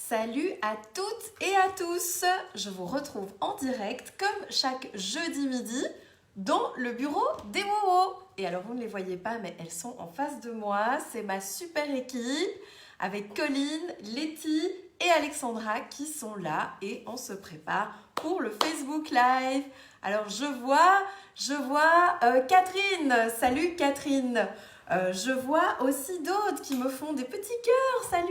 Salut à toutes et à tous. Je vous retrouve en direct comme chaque jeudi midi dans le bureau des Wowo. Et alors vous ne les voyez pas mais elles sont en face de moi. C'est ma super équipe avec Colline, Letty et Alexandra qui sont là et on se prépare pour le Facebook Live. Alors je vois Catherine. Salut Catherine. Je vois aussi d'autres qui me font des petits cœurs.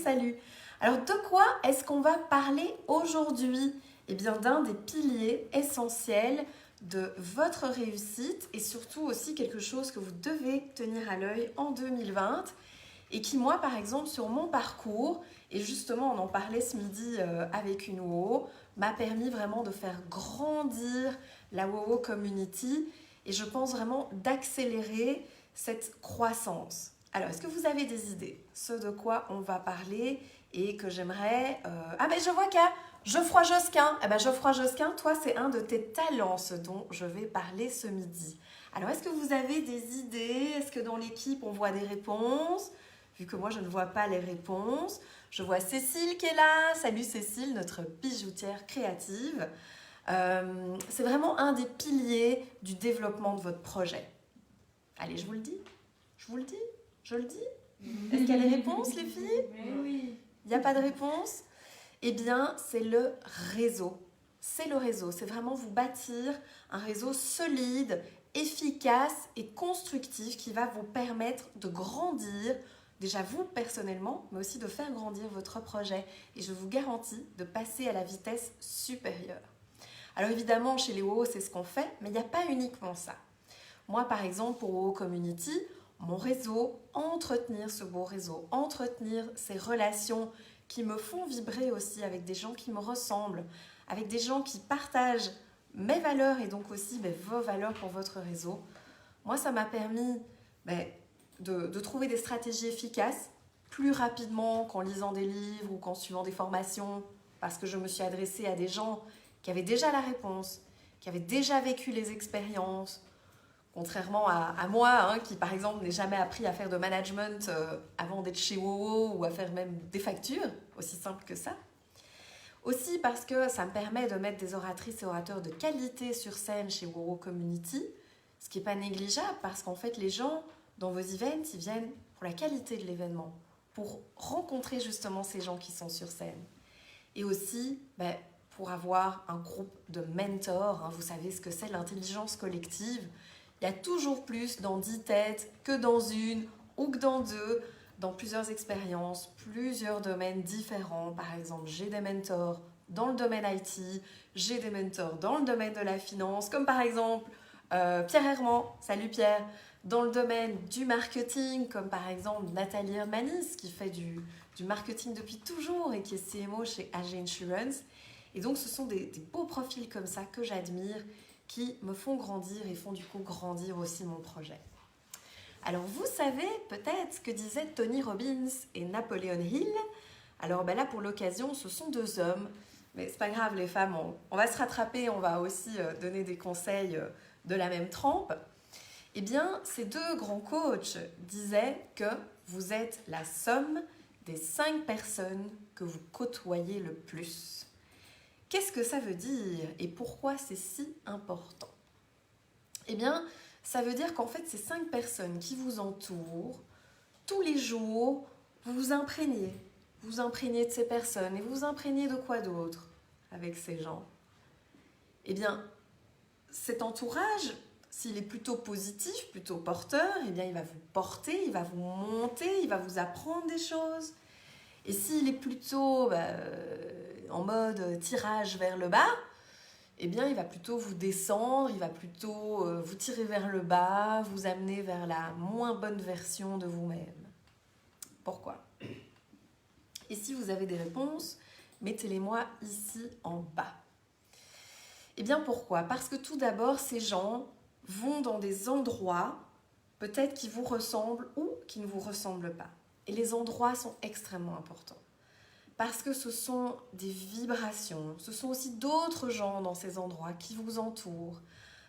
Salut. Alors de quoi est-ce qu'on va parler aujourd'hui? Eh bien d'un des piliers essentiels de votre réussite et surtout aussi quelque chose que vous devez tenir à l'œil en 2020 et qui moi par exemple sur mon parcours, et justement on en parlait ce midi avec une WoW, m'a permis vraiment de faire grandir la WoW Community et je pense vraiment d'accélérer cette croissance. Alors est-ce que vous avez des idées? Ce de quoi on va parler et que j'aimerais... Ah mais je vois qu'il y a Geoffroy Josquin. Eh ben Geoffroy Josquin, toi c'est un de tes talents, ce dont je vais parler ce midi. Alors est-ce que vous avez des idées? Est-ce que dans l'équipe on voit des réponses? Vu que moi je ne vois pas les réponses. Je vois Cécile qui est là. Salut Cécile, notre bijoutière créative. C'est vraiment un des piliers du développement de votre projet. Allez, je vous le dis. Je le dis. Est-ce qu'il y a les réponses, les filles? Oui. Il n'y a pas de réponse? Eh bien, c'est le réseau. C'est le réseau. C'est vraiment vous bâtir un réseau solide, efficace et constructif qui va vous permettre de grandir, déjà vous personnellement, mais aussi de faire grandir votre projet. Et je vous garantis de passer à la vitesse supérieure. Alors évidemment, chez les WoW, c'est ce qu'on fait, mais il n'y a pas uniquement ça. Moi, par exemple, pour WoW Community, mon réseau, entretenir ce beau réseau, entretenir ces relations qui me font vibrer aussi avec des gens qui me ressemblent, avec des gens qui partagent mes valeurs et donc aussi vos valeurs pour votre réseau. Moi, ça m'a permis de trouver des stratégies efficaces plus rapidement qu'en lisant des livres ou qu'en suivant des formations, parce que je me suis adressée à des gens qui avaient déjà la réponse, qui avaient déjà vécu les expériences, contrairement à moi, qui par exemple n'ai jamais appris à faire de management avant d'être chez WoW ou à faire même des factures, aussi simple que ça. Aussi parce que ça me permet de mettre des oratrices et orateurs de qualité sur scène chez WoW Community, ce qui n'est pas négligeable parce qu'en fait les gens dans vos events, ils viennent pour la qualité de l'événement, pour rencontrer justement ces gens qui sont sur scène. Et aussi pour avoir un groupe de mentors, vous savez ce que c'est l'intelligence collective. Il y a toujours plus dans 10 têtes que dans une ou que dans deux, dans plusieurs expériences, plusieurs domaines différents. Par exemple, j'ai des mentors dans le domaine IT, j'ai des mentors dans le domaine de la finance, comme par exemple Pierre Herman, salut Pierre, dans le domaine du marketing, comme par exemple Nathalie Hermanis, qui fait du marketing depuis toujours et qui est CMO chez AG Insurance. Et donc, ce sont des beaux profils comme ça que j'admire, qui me font grandir et font du coup grandir aussi mon projet. Alors vous savez peut-être ce que disaient Tony Robbins et Napoleon Hill. Alors là pour l'occasion ce sont deux hommes, mais c'est pas grave les femmes, on va se rattraper, on va aussi donner des conseils de la même trempe. Eh bien ces deux grands coachs disaient que vous êtes la somme des 5 personnes que vous côtoyez le plus. Qu'est-ce que ça veut dire et pourquoi c'est si important? Eh bien, ça veut dire qu'en fait, ces 5 personnes qui vous entourent, tous les jours, vous vous imprégnez de ces personnes et vous vous imprégnez de quoi d'autre avec ces gens? Eh bien, cet entourage, s'il est plutôt positif, plutôt porteur, eh bien, il va vous porter, il va vous monter, il va vous apprendre des choses. Et s'il est plutôt en mode tirage vers le bas, eh bien, il va plutôt vous descendre, il va plutôt vous tirer vers le bas, vous amener vers la moins bonne version de vous-même. Pourquoi? Et si vous avez des réponses, mettez-les-moi ici en bas. Eh bien, pourquoi? Parce que tout d'abord, ces gens vont dans des endroits peut-être qui vous ressemblent ou qui ne vous ressemblent pas. Et les endroits sont extrêmement importants. Parce que ce sont des vibrations, ce sont aussi d'autres gens dans ces endroits qui vous entourent.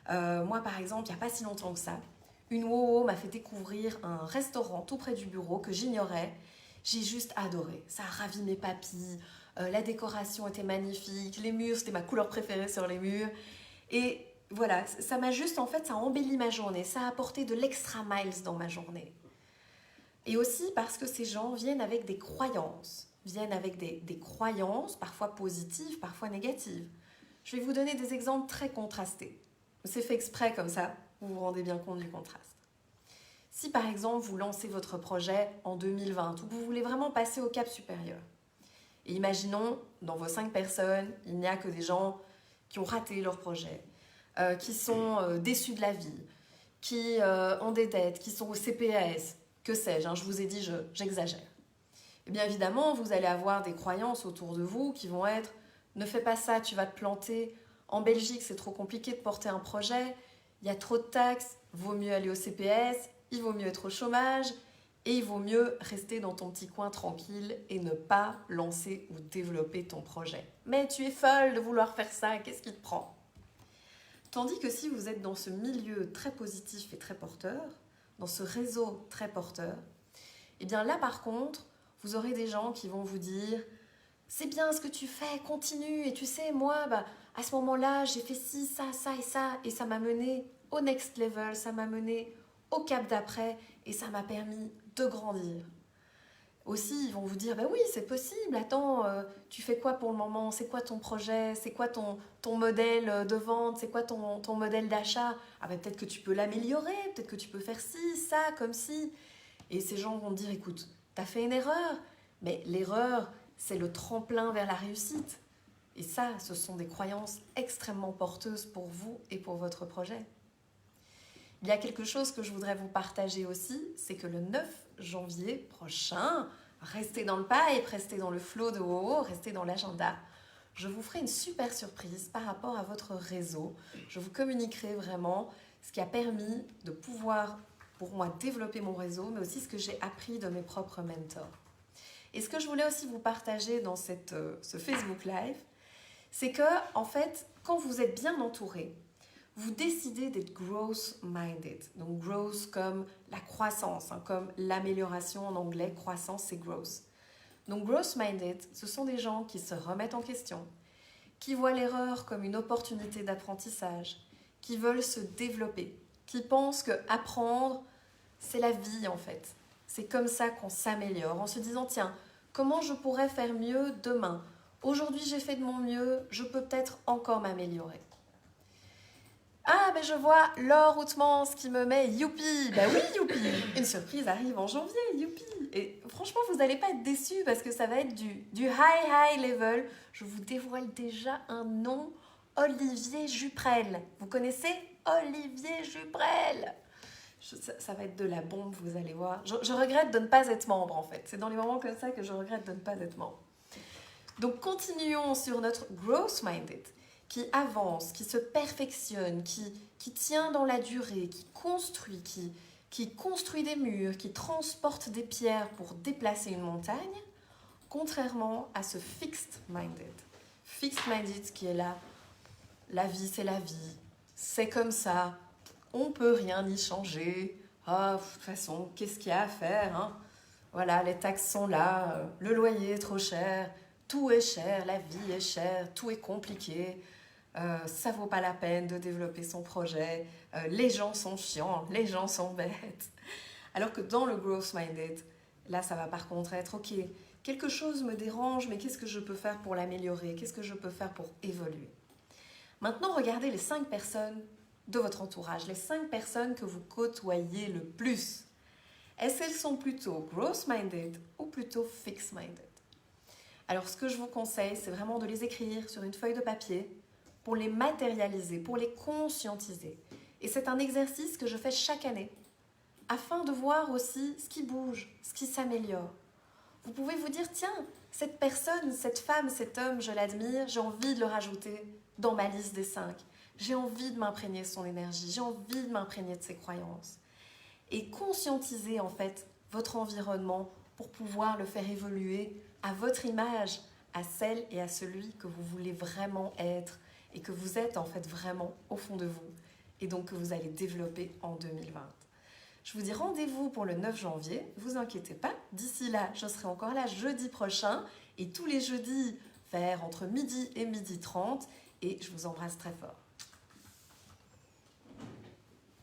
Moi, par exemple, il n'y a pas si longtemps que ça, une WoW m'a fait découvrir un restaurant tout près du bureau que j'ignorais, J'ai juste adoré. Ça a ravi mes papilles. La décoration était magnifique. Les murs, c'était ma couleur préférée sur les murs. Et voilà, ça m'a juste, en fait, ça a embelli ma journée. Ça a apporté de l'extra miles dans ma journée. Et aussi parce que ces gens viennent avec des croyances. Viennent avec des croyances, parfois positives, parfois négatives. Je vais vous donner des exemples très contrastés. C'est fait exprès comme ça, vous vous rendez bien compte du contraste. Si par exemple vous lancez votre projet en 2020 ou que vous voulez vraiment passer au cap supérieur, et imaginons dans vos 5 personnes, il n'y a que des gens qui ont raté leur projet, qui sont déçus de la vie, qui ont des dettes, qui sont au CPS, que sais-je, je vous ai dit, j'exagère. Et bien évidemment, vous allez avoir des croyances autour de vous qui vont être « ne fais pas ça, tu vas te planter », en Belgique, c'est trop compliqué de porter un projet, il y a trop de taxes, vaut mieux aller au CPS, il vaut mieux être au chômage et il vaut mieux rester dans ton petit coin tranquille et ne pas lancer ou développer ton projet. Mais tu es folle de vouloir faire ça, qu'est-ce qui te prend? Tandis que si vous êtes dans ce milieu très positif et très porteur, dans ce réseau très porteur, et bien là par contre, vous aurez des gens qui vont vous dire « c'est bien ce que tu fais, continue, et tu sais, moi, à ce moment-là, j'ai fait ci, ça, et ça m'a mené au next level, ça m'a mené au cap d'après, et ça m'a permis de grandir. » Aussi, ils vont vous dire, oui, c'est possible, attends, tu fais quoi pour le moment? C'est quoi ton projet? C'est quoi ton modèle de vente? C'est quoi ton modèle d'achat? Ah peut-être que tu peux l'améliorer, peut-être que tu peux faire ci, ça, comme ci. Et ces gens vont dire, écoute, t'as fait une erreur, mais l'erreur, c'est le tremplin vers la réussite. Et ça, ce sont des croyances extrêmement porteuses pour vous et pour votre projet. Il y a quelque chose que je voudrais vous partager aussi, c'est que le 9 janvier prochain, restez dans le pipe, restez dans le flow de WoWo, restez dans l'agenda. Je vous ferai une super surprise par rapport à votre réseau. Je vous communiquerai vraiment ce qui a permis de pouvoir, pour moi, développer mon réseau, mais aussi ce que j'ai appris de mes propres mentors. Et ce que je voulais aussi vous partager dans ce Facebook Live, c'est que, en fait, quand vous êtes bien entouré, vous décidez d'être growth-minded. Donc, growth comme la croissance, comme l'amélioration en anglais, croissance c'est growth. Donc, growth-minded, ce sont des gens qui se remettent en question, qui voient l'erreur comme une opportunité d'apprentissage, qui veulent se développer, qui pensent que apprendre, c'est la vie en fait. C'est comme ça qu'on s'améliore, en se disant, tiens, comment je pourrais faire mieux demain? Aujourd'hui, j'ai fait de mon mieux, je peux peut-être encore m'améliorer. Ah, ben je vois Laure Outmans qui me met youpi. Ben oui, youpi. Une surprise arrive en janvier, youpi. Et franchement, vous n'allez pas être déçus parce que ça va être du high level. Je vous dévoile déjà un nom, Olivier Juprel. Vous connaissez Olivier Juprel? Ça va être de la bombe, vous allez voir. Je regrette de ne pas être membre en fait. C'est dans les moments comme ça que je regrette de ne pas être membre. Donc continuons sur notre growth minded, qui avance, qui se perfectionne, qui tient dans la durée, qui construit des murs, qui transporte des pierres pour déplacer une montagne, contrairement à ce fixed minded. Fixed minded qui est là, la vie c'est la vie, c'est comme ça, on peut rien y changer, de toute façon, qu'est-ce qu'il y a à faire, Voilà, les taxes sont là, le loyer est trop cher, tout est cher, la vie est chère, tout est compliqué, ça vaut pas la peine de développer son projet, les gens sont chiants, les gens sont bêtes. Alors que dans le growth minded, là ça va par contre être ok, quelque chose me dérange, mais qu'est-ce que je peux faire pour l'améliorer? Qu'est-ce que je peux faire pour évoluer? Maintenant, regardez les 5 personnes de votre entourage, les 5 personnes que vous côtoyez le plus. Est-ce qu'elles sont plutôt growth minded ou plutôt fixed minded? Alors ce que je vous conseille, c'est vraiment de les écrire sur une feuille de papier pour les matérialiser, pour les conscientiser. Et c'est un exercice que je fais chaque année afin de voir aussi ce qui bouge, ce qui s'améliore. Vous pouvez vous dire, tiens, cette personne, cette femme, cet homme, je l'admire, j'ai envie de le rajouter dans ma liste des 5. J'ai envie de m'imprégner de son énergie, j'ai envie de m'imprégner de ses croyances. Et conscientiser en fait votre environnement pour pouvoir le faire évoluer à votre image, à celle et à celui que vous voulez vraiment être et que vous êtes en fait vraiment au fond de vous et donc que vous allez développer en 2020. Je vous dis rendez-vous pour le 9 janvier, vous inquiétez pas. D'ici là, je serai encore là jeudi prochain et tous les jeudis vers entre midi et 12h30 et je vous embrasse très fort.